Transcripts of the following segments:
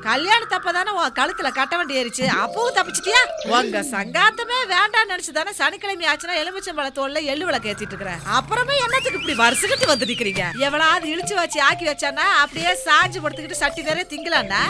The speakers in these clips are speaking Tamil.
கல்யாணத்தப்பதானே உன் கழுத்துல கட்ட வேண்டி ஏறிச்சு, அப்பவும் தப்பிச்சிட்டியா? உங்க சங்காத்தமே வேண்டாம்னு நினைச்சுதானே சனிக்கிழமை ஆச்சுன்னா எலுமிச்சம்பழ தோல்ல எள்ளு விளக்கு ஏத்திட்டு இருக்கிறேன். அப்புறமே என்னத்துக்கு இப்படி வருஷத்துக்கு வந்து நிக்கிறீங்க? எவ்வளவு இழிச்சு வச்சு ஆக்கி வச்சானா அப்படியே சாஞ்சு படுத்துக்கிட்டு சட்டி நிறைய திங்கலான்னா?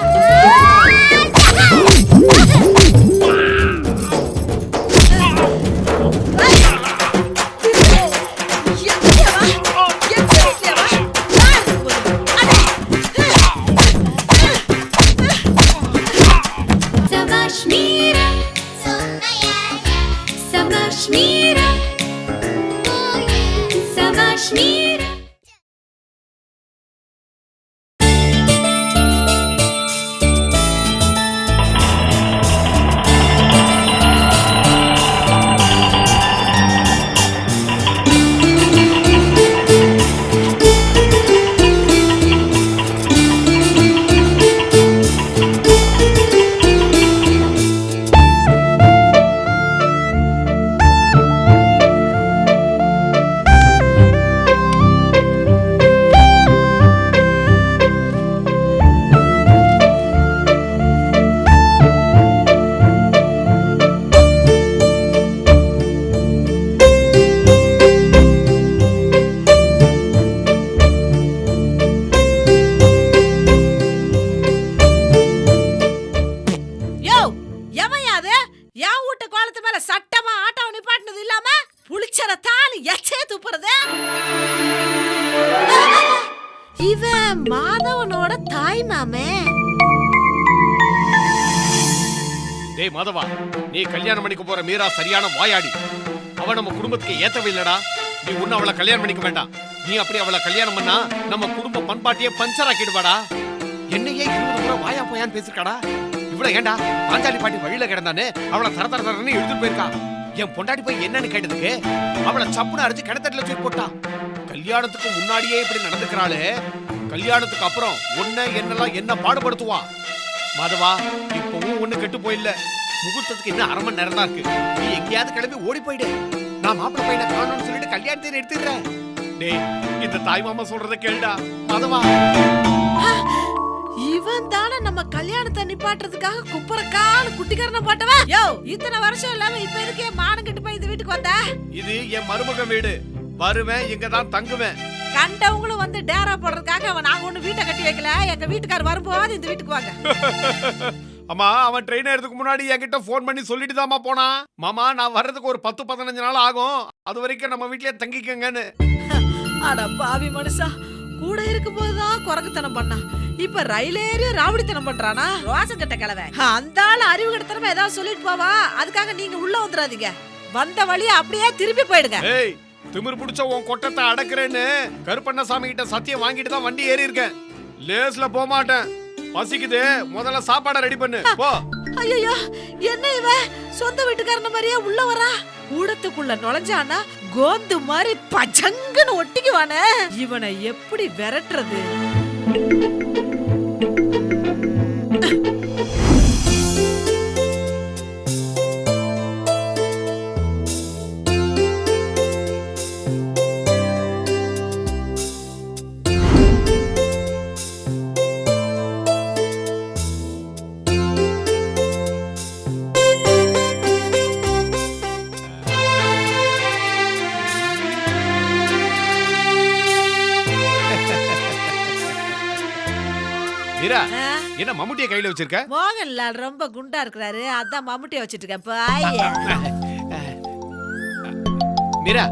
இவன் மாதவனோட தாய் மாமே. டேய் மாதவா, நீ கல்யாணம் பண்ணிக்க போற மீரா சரியான வாயாடி. அவ நம்ம குடும்பத்துக்கு ஏத்தவே இல்லடா. நீ ஒண்ணு அவளை கல்யாணம் பண்ணிக்க வேண்டாம். நீ அப்படி அவளை கல்யாணம் பண்ணா நம்ம குடும்ப பண்பாட்டையே பஞ்சர் ஆக்கிடுவாடா. என்னையே 20 முறை வாயா போயான்னு பேசிருக்காடா. இவ்வளவு ஏண்டா பாஞ்சாலி பாட்டி வழியில கிடந்தானே அவளை தர தர தரன்னு எழுதிட்டு போயிருக்கா. என் பொண்டாட்டி போய் என்னன்னு கேட்டதுக்கு அவளை சப்புன்னு அடிச்சு கிணத்தட்டுல தூக்கி போட்டா. கல்யாணத்துக்கு முன்னாடியே இப்படி நடந்துக்கிறாளே, கல்யாணத்துக்கு அப்புறம் உன்ன என்னெல்லாம் என்ன பாடுபடுத்துவா. மாதவா, இப்பவும் ஒண்ணு கெட்டு போயில்ல. முகூர்த்தத்துக்கு இன்னும் 1/2 மணி நேரம் தான் இருக்கு. நீ எங்கேயாவது கிளம்பி ஓடி போயிடு. நான் மாப்பிள்ளை பையனை காணணும்னு சொல்லிட்டு கல்யாணத்தை எடுத்துடுறேன். டேய், இந்த தாய் மாமா சொல்றதை கேளுடா மாதவா. இவன் தானே நம்ம கல்யாணத்தை நிப்பாட்டுறதுக்காக குப்பரக்கால குட்டிக்காரன போட்டவன். யோ, இத்தனை வருஷம் இல்லாம இப்ப எதுக்கே மானம் கெட்டு போய் இந்த வீட்டுக்கு வந்த? இது என் மருமக வீடு. வருவேன், இங்க தான் தங்குவேன். கண்டவங்களும் வந்து டேரா போடுறதுக்காக அவன் நாங்க ஒண்ணு வீட்டை கட்டி வைக்கல. எங்க வீட்டுக்காரர் வரும்போது இந்த வீட்டுக்கு வாங்க. அம்மா, அவன் ட்ரெயின் ஏறதுக்கு முன்னாடி என்கிட்ட போன் பண்ணி சொல்லிட்டு தாமா போனா. மாமா, நான் வர்றதுக்கு ஒரு 10-15 நாள் ஆகும். அது வரைக்கும் நம்ம வீட்லயே தங்கிக்கங்கன்னு. அட பாவி மனுஷா, கூட இருக்கும் போதுதான் குரங்குத்தனம் பண்ணா, இப்ப ரயில் ஏறி ராவடித்தனம் பண்றானா? ரோசம் கட்ட கிழவன். அந்த ஆள் அறிவு கட்டத்தனமா ஏதாவது சொல்லிட்டு போவா. அதுக்காக நீங்க உள்ள வந்துடாதீங்க. வந்த வழிய அப்படியே திருப்பி போயிடுங்க. ஏய், திமிர் புடிச்ச உன் கொட்டத்தை அடக்குறேன்னு கருப்பண்ணசாமி கிட்ட சத்தியம் வாங்கிட்டு தான் வண்டி ஏறி இருக்கேன். லேஸ்ல போக மாட்டேன். பசிக்குது, முதல்ல சாப்பாடை ரெடி பண்ணு போ. ஐயோ, என்ன இவ சொந்த வீட்டுக்காரன மாதிரியே உள்ள வரா? கூடத்துக்குள்ள நுழைஞ்சானா கோந்து மாதிரி பச்சங்கன்னு ஒட்டிக்குவானே. இவனை எப்படி விரட்டுறது? என்ன மம்முட்டியை கையில வச்சிருக்க? மோகன்லால் ரொம்ப குண்டா இருக்கிறாரு, அதான் மம்முட்டியை வச்சிட்டு இருக்கேன். பாய மீரா,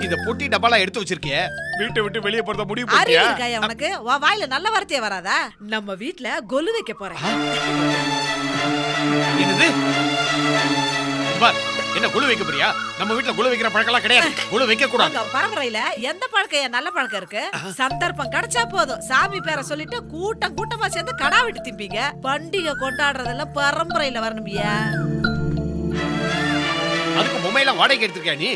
இந்த பொட்டி டப்பாலாம் எடுத்து வச்சிருக்கியே, வீட்டை விட்டு வெளியே போறத முடிவு பண்ணியா? அறிவு இருக்கா உனக்கு? வாயில நல்ல வார்த்தையே வராதா? நம்ம வீட்ல கொலு வைக்க போறேன். என்னது? பார், என்ன கொலு வைக்க போறியா? நம்ம வீட்ல கொலு வைக்கிற பழக்கம் கிடையாது. கொலு வைக்க கூடாது. பரம்பரையில எந்த பழக்கம் நல்ல பழக்கம் இருக்கு? சந்தர்ப்பம் கிடைச்சா போதும் சாமி பேரை சொல்லிட்டு கூட்டம் கூட்டமா சேர்ந்து கடா விட்டு திம்பிங்க. பண்டிகை கொண்டாடுறதெல்லாம் பரம்பரையில வரணுமியா? அதுக்கு பொம்மையெல்லாம் வாடகை எடுத்துக்கியா நீ?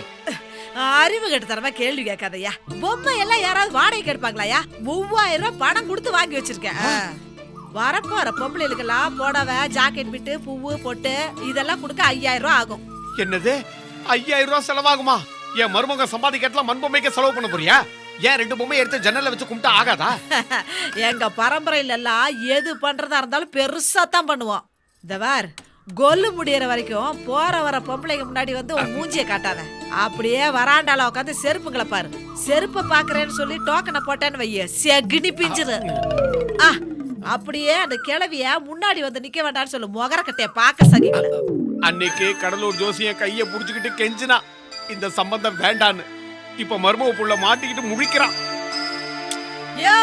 அறிவு கெட்டுத்தரமா கேள்வி கேட்காதயா. பொம்மை எல்லாம் யாராவது வாடகை கேட்பாங்களாயா? 3000 ரூபாய் பணம் கொடுத்து வாங்கி வச்சிருக்கேன். வரப்போற பொம்பளைகளுக்கெல்லாம் புடவை, ஜாக்கெட், பிட்டு, பூவு, பொட்டு இதெல்லாம் கொடுக்க 5000 ரூபாய் ஆகும். என்னது, 5000 ரூபாய் செலவாகுமா? என் மருமக சம்பாதிக்கலாம் மண்பொம்மைக்கு செலவு பண்ண போறியா? ஏன் 2 பொம்மை எடுத்து ஜன்னல்ல வச்சு கும்பிட்டா ஆகாதா? எங்க பரம்பரையில எல்லாம் எது பண்றதா இருந்தாலும் பெருசா தான் பண்ணுவோம். இந்த வார் கொல்லு முடியற வரைக்கும் போற வர பொம்பளைங்க முன்னாடி வந்து உன் மூஞ்சிய காட்டாத. அப்படியே வராண்டால உட்காந்து செருப்புங்களை பாரு. செருப்பை பாக்குறேன்னு சொல்லி டோக்கனை போட்டேன்னு வைய செகினி பிஞ்சிரு. அப்படியே அந்த கிழவிய முன்னாடி வந்து நிக்க வேண்டாம்னு சொல்லு. முகரக்கட்டைய பாக்க சகிக்கல. அன்னைக்கு கடலூர் ஜோசிய கைய புடிச்சுக்கிட்டு கெஞ்சினா இந்த சம்பந்தம் வேண்டான்னு. இப்ப மர்மவ புள்ள மாட்டிக்கிட்டு முழிக்கிறான். யோ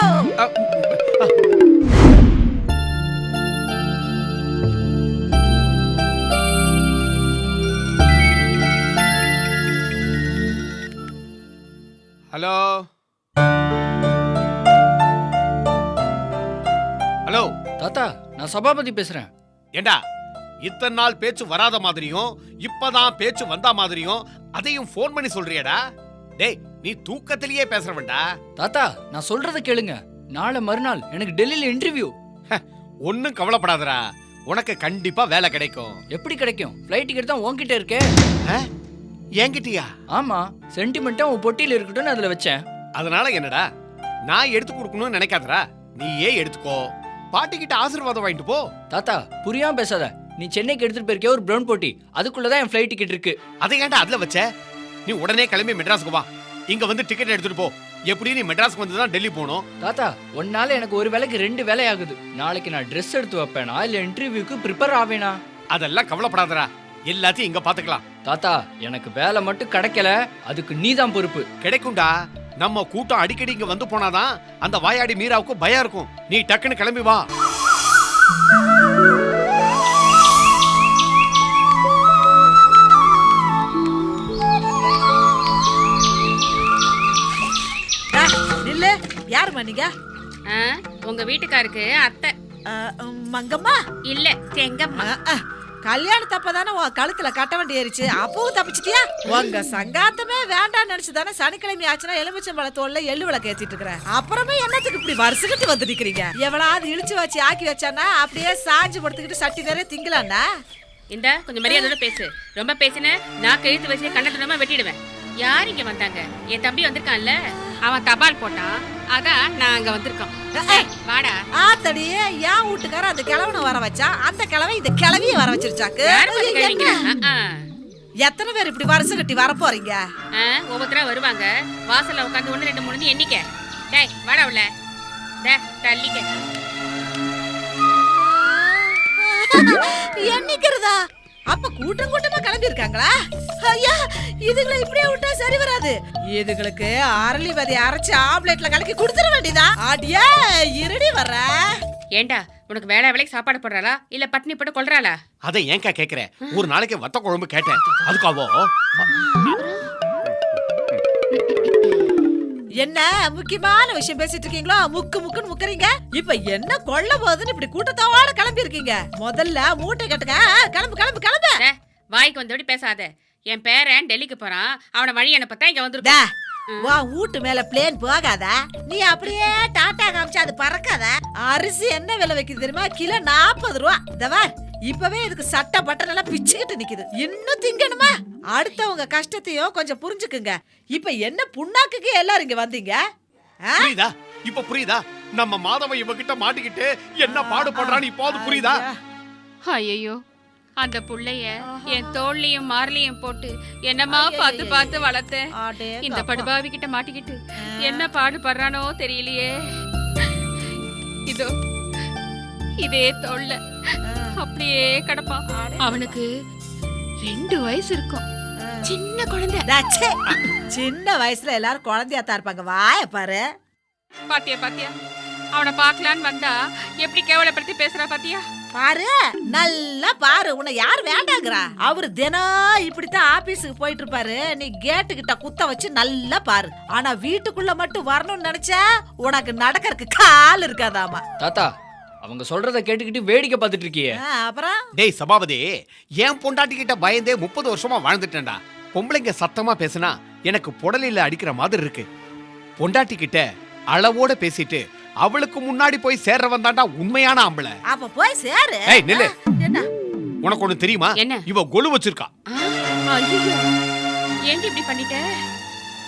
ஹலோ ஹலோ தாத்தா, நான் சபாபதி பேசுறேன். ஏண்டா இத்தனை நாள் பேச்சு வராத மாதிரியும் இப்பதான் பேச்சு வந்தா மாதிரியும் அதையும் போன் பண்ணி சொல்றியடா? டேய், நீ தூக்கத்திலேயே பேசுறவன்டா. தாத்தா, நான் சொல்றத கேளுங்க. நாளை மறுநாள் எனக்கு டெல்லியில இன்டர்வியூ. ஒன்னும் கவலைப்படாதடா, உனக்கு கண்டிப்பா வேலை கிடைக்கும். எப்படி கிடைக்கும்? ஃப்ளைட் டிக்கெட் தான் உன்கிட்ட இருக்கே. என்கிட்டயா? ஆமா, சென்டிமெண்டா உன் பொட்டியில இருக்கட்டும்னு அதுல வச்சேன். அதனால என்னடா, நான் எடுத்து கொடுக்கணும்னு நினைக்காதடா, நீயே எடுத்துக்கோ. பாட்டிக்கிட்ட ஆசீர்வாதம் வாங்கிட்டு போ. தாத்தா, புரியாம பேசாத. நீ சென்னைக்கு எடுத்துட்டு போயிருக்கே ஒரு பிரவுன் பொட்டி, அதுக்குள்ளதான் என் ஃப்ளைட் டிக்கெட் இருக்கு. அதை ஏன்டா அதுல வச்ச? நீ உடனே கிளம்பி மெட்ராஸ்க்கு வா. இங்க வந்து டிக்கெட் எடுத்துட்டு போ. எப்படி நீ மெட்ராஸ்க்கு வந்து தான் டெல்லி போகணும். தாத்தா, ஒன்னால எனக்கு ஒரு வேலைக்கு 2 வேலை ஆகுது. நாளைக்கு நான் ட்ரெஸ் எடுத்து வைப்பேனா இல்ல இன்டர்வியூக்கு ப்ரிப்பேர் ஆவேனா? அதெல்லாம் கவலைப்படாதடா, எல்லாத்தையும் இங்க பாத்துக்கலாம். தாத்தா, எனக்கு வேலை மட்டும் கிடைக்கல, அதுக்கு நீதான் பொறுப்பு. கிடைக்கும்டா. நம்ம கூட்டம் அடிக்கடி இங்க வந்து போனாதான் அந்த வாயாடி மீராவுக்கு பயம் இருக்கும். நீ டக்குன்னு கிளம்பி வா. நில்லு. யாருமா நீங்க? உங்க வீட்டுக்காருக்கு அத்தை. மங்கம்மா இல்ல, செங்கம்மா. கல்யாணத்தப்பதானே உன் கழுத்துல கட்ட வேண்டி ஏறிச்சு. அப்பவும் தப்பிச்சிட்டியா? உங்க சங்காத்தமே வேண்டாம்னு நினைச்சு தானே சனிக்கிழமை ஆச்சுன்னா எலுமிச்சம்பழ தோல்ல எள்ளு விளக்கு ஏத்திட்டு இருக்கிறேன். அப்புறமே என்னத்துக்கு இப்படி வருஷத்துக்கு வந்து நிக்கிறீங்க? எவ்வளவு இழிச்சு வச்சு ஆக்கி வச்சானா அப்படியே சாஞ்சு படுத்துக்கிட்டு சட்டி நிறைய திங்கலான்னா? இந்த கொஞ்சம் மரியாதையோட பேசு. ரொம்ப பேசின நான் கழுத்து வச்சு கண்ணத்துல வெட்டிடுவேன். யார் இங்க வந்தாங்க? என் தம்பி வந்திருக்கான்ல, அவன் தபால் போட்டான், அதான் நான் அங்க வந்திருக்கோம். வாடா. ஆத்தடியே, என் வீட்டுக்கார அந்த கிழவனை வர வச்சா, அந்த கிழவை இந்த கிழவிய வர வச்சிருச்சாக்கு. எத்தனை பேர் இப்படி வருஷம் கட்டி வர போறீங்க? ஒவ்வொருத்தரா வருவாங்க. வாசல்ல உட்காந்து 1 2 3 எண்ணிக்க. டேய் வாடா உள்ள. தள்ளிக்க. எண்ணிக்கிறதா? அப்ப கூட்டம் கூட்டமா கிளம்பி இருக்காங்களா? ஐயா, இதுகளை இப்படியே விட்டா சரி வராது. இதுகளுக்கு அரளி விதை அரைச்சு ஆம்லெட்ல கலக்கி குடுத்துற வேண்டியதா? ஆடியா இருடி வர்ற. ஏண்டா, உனக்கு வேலை வேலைக்கு சாப்பாடு போடுறாளா இல்ல பட்னி போட்டு கொள்றாளா? அதை ஏன்கா கேக்குற? ஒரு நாளைக்கு வத்த குழம்பு கேட்டேன், அதுக்காவோ? என்ன முக்கியமான விஷயம் பேசிட்டு இருக்கீங்களோ? முக்குன்னு முக்கறீங்க. இப்ப என்ன கொள்ள போகுதுன்னு இப்படி கூட்டத்தோட கிளம்பி இருக்கீங்க? முதல்ல மூட்டை கட்டுங்க. கிளம்பு. வாய்க்கு வந்தபடி பேசாத. என் பேரன் டெல்லிக்கு போறான், அவனை வழி அனுப்பத்தான் இங்க வந்திருக்கா. வா, வீட்டு மேல பிளேன் போகாத. நீ அப்படியே டாட்டா காமிச்சா அது பறக்காத. அரிசி என்ன விலை வைக்குது தெரியுமா? கிலோ 40 ரூபா. தவா இப்பவே இதுக்கு சட்டை பட்டன் எல்லாம் பிச்சுக்கிட்டு நிக்குது. இன்னும் திங்கணுமா? அடுத்தவங்க கஷ்டத்தையும் கொஞ்சம் புரிஞ்சுக்குங்க. இப்ப என்ன புண்ணாக்குக்கு எல்லாரும் இங்க வந்தீங்க? புரியுதா? இப்ப புரியுதா? நம்ம மாதவ இவகிட்ட மாட்டிக்கிட்டு என்ன பாடுபடுறான்னு இப்போது புரியுதா? ஐயோ, அந்த புள்ளைய என் தோல்லையும் மார்லையும் போட்டு என்னமா பார்த்து வளர்த்தேன். இந்த படுபாவி கிட்ட மாட்டிக்கிட்டு என்ன பாடுபடுறானோ தெரியலையே. இதோ இதே தோல்ல அப்படியே கிடப்பான். அவனுக்கு 2 வயசு இருக்கும். சின்ன குழந்தை. சின்ன வயசுல எல்லாரும் குழந்தையா தான் இருப்பாங்க. வாய பாரு. பாத்தியா அவனை பாக்கலான்னு வந்தா எப்படி கேவலப்படுத்தி பேசுறா பாத்தியா? பாரு, நல்லா பாரு. உன்னை யார் வேண்டாங்கிறா? அவரு தினம் இப்படித்தான் ஆபீஸுக்கு போயிட்டு இருப்பாரு. நீ கேட்டு கிட்ட குத்த வச்சு நல்லா பாரு. ஆனா வீட்டுக்குள்ள மட்டும் வரணும்னு நினைச்சா உனக்கு நடக்கிறதுக்கு கால் இருக்காதாமா. தாத்தா, அவங்க சொல்றத கேட்டுக்கிட்டு வேடிக்கை பார்த்துட்டு இருக்கியே. அப்புறம் டேய் சபாபதி, என் பொண்டாட்டி கிட்ட பயந்தே 30 வருஷமா வாழ்ந்துட்டேன்டா. பொம்பளைங்க சத்தமா பேசினா எனக்கு புடலில அடிக்கிற மாதிரி இருக்கு. பொண்டாட்டி கிட்ட அளவோட பேசிட்டு அவளுக்கு முன்னாடி போய் சேர்றவன் தான்டா உண்மையான ஆம்பளை. அப்ப போய் சேரு. ஏய் நில்லு. என்ன? உனக்கு ஒண்ணு தெரியுமா? என்ன? இவ கொலு வச்சிருக்கா. ஐயோ, ஏன் இப்படி பண்ணிட்ட?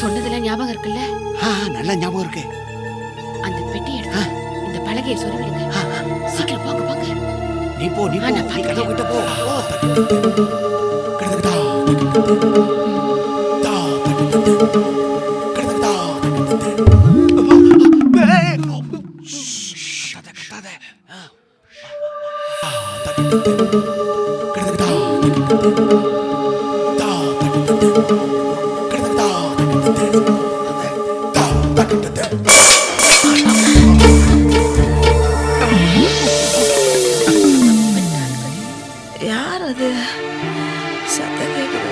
சொன்னதெல்லாம் ஞாபகம் இருக்குல்ல? நல்ல ஞாபகம் இருக்கு. அந்த பெட்டி எடுத்து இந்த பலகையை சொருவிடுங்க. சீக்கிரம் போங்க போங்க. நீ போ, நீ போ, நீ கதவு கிட்ட போ. யார் அது? சத்தம் கேக்குது.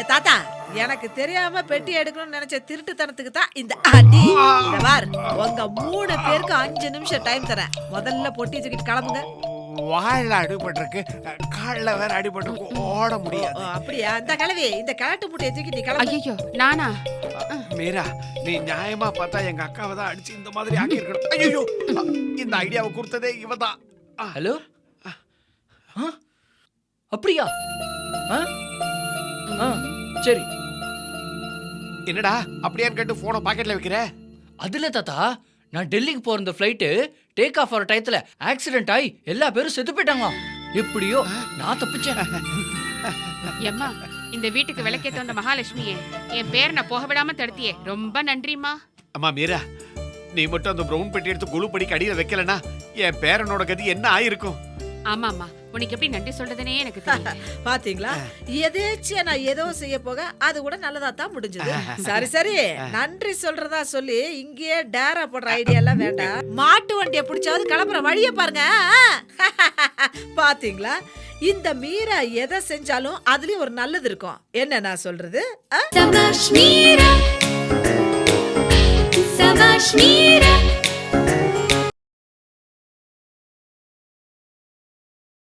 தாத்தா, எனக்கு தெரியாம பெட்டி எடுக்கணும்னு நினைச்ச திருட்டுத்தனத்துக்கு தான் இந்த அடி. இந்த பார், உங்க 3 பேருக்கு 5 நிமிஷம் டைம் தரேன். முதல்ல பொட்டி தூக்கிட்டு கிளம்புங்க. வாயில அடிபட்டிருக்கு, கால்ல வேற அடிபட்டிருக்கு, ஓட முடியாது. அப்படியா? இந்த கிளவி, இந்த கலட்டு முட்டையை தூக்கி நீ கிளம்பு. ஐயோ, நானா? மீரா, நீ நியாயமா பார்த்தா எங்க அக்காவை தான் அடிச்சு இந்த மாதிரி ஆக்கி இருக்கணும். ஐயோ, இந்த ஐடியாவை கொடுத்ததே இவதான். ஹலோ, அப்படியா? சரி. என்னடா அப்படியான்னு கேட்டு போனை பாக்கெட்ல வைக்கிற? அதுல தாத்தா, நான் டெல்லிக்கு போற இந்த ஃப்ளைட்டு டேக் ஆஃப் ஆகிற டயத்துல ஆக்சிடென்ட் ஆகி எல்லா பேரும் செத்து போயிட்டாங்க. எப்படியோ நான் தப்பிச்சேன். எம்மா, இந்த வீட்டுக்கு விளக்கேத்த வந்த மகாலட்சுமியே, என் பேர் நான் போக விடாம தடுத்தியே, ரொம்ப நன்றிம்மா. அம்மா மீரா, நீ மட்டும் அந்த பிரவுன் பெட்டி எடுத்து குழு படிக்க அடியில வைக்கலனா என் பேரனோட கதி என்ன ஆயிருக்கும்? ஆமாம்மா, உனக்கு எப்படி நன்றி சொல்றதுனே எனக்கு தெரியல. பாத்தீங்களா, எதேச்சியா நான் ஏதோ செய்ய போக அது கூட நல்லதா தான் முடிஞ்சது. சரி சரி, நன்றி சொல்றதா சொல்லி இங்கேயே டேரா போடுற ஐடியா எல்லாம் வேண்டாம். மாட்டு வண்டியை பிடிச்சாவது கிளம்புற வழிய பாருங்க. பாத்தீங்களா, இந்த மீரா எதை செஞ்சாலும் அதுலயும் ஒரு நல்லது இருக்கும். என்ன நான் சொல்றது?